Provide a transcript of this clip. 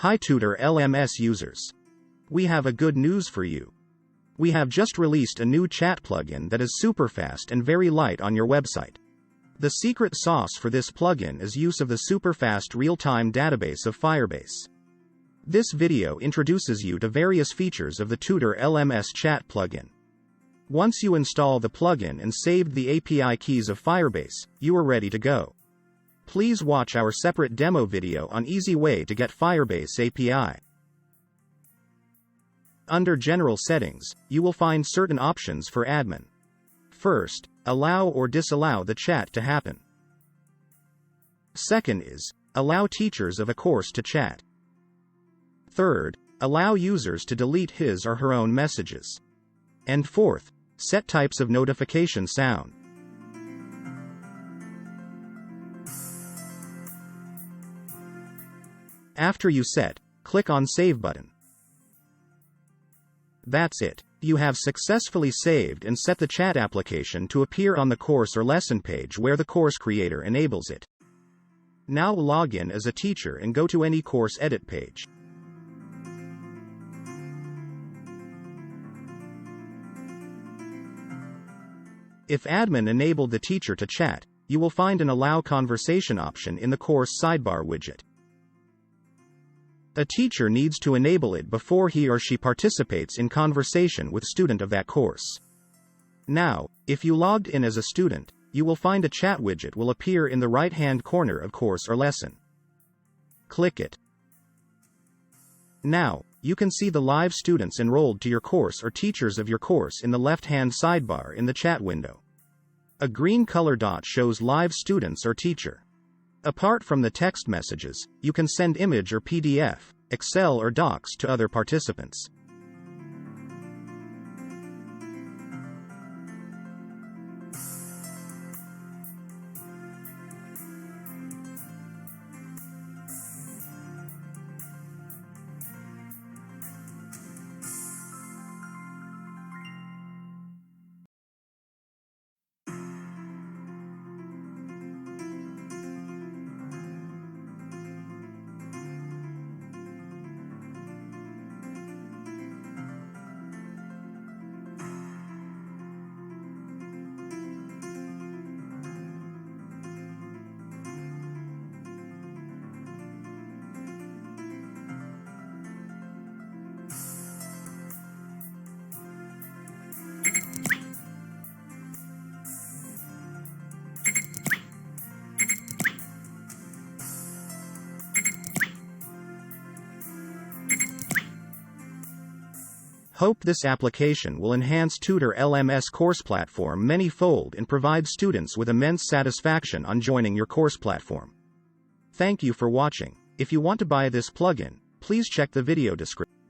Hi Tutor LMS users. We have a good news for you. We have just released a new chat plugin that is super fast and very light on your website. The secret sauce for this plugin is use of the super fast real-time database of Firebase. This video introduces you to various features of the Tutor LMS chat plugin. Once you install the plugin and saved the API keys of Firebase, you are ready to go. Please watch our separate demo video on easy way to get Firebase API. Under General Settings, you will find certain options for admin. First, allow or disallow the chat to happen. Second is, allow teachers of a course to chat. Third, allow users to delete his or her own messages. And fourth, set types of notification sound. After you set, click on Save button. That's it. You have successfully saved and set the chat application to appear on the course or lesson page where the course creator enables it. Now log in as a teacher and go to any course edit page. If admin enabled the teacher to chat, you will find an Allow Conversation option in the course sidebar widget. A teacher needs to enable it before he or she participates in conversation with student of that course. Now, if you logged in as a student, you will find a chat widget will appear in the right-hand corner of course or lesson. Click it. Now, you can see the live students enrolled to your course or teachers of your course in the left-hand sidebar in the chat window. A green color dot shows live students or teacher. Apart from the text messages, you can send image or PDF, Excel or Docs to other participants. Hope this application will enhance Tutor LMS course platform many-fold and provide students with immense satisfaction on joining your course platform. Thank you for watching. If you want to buy this plugin, please check the video description.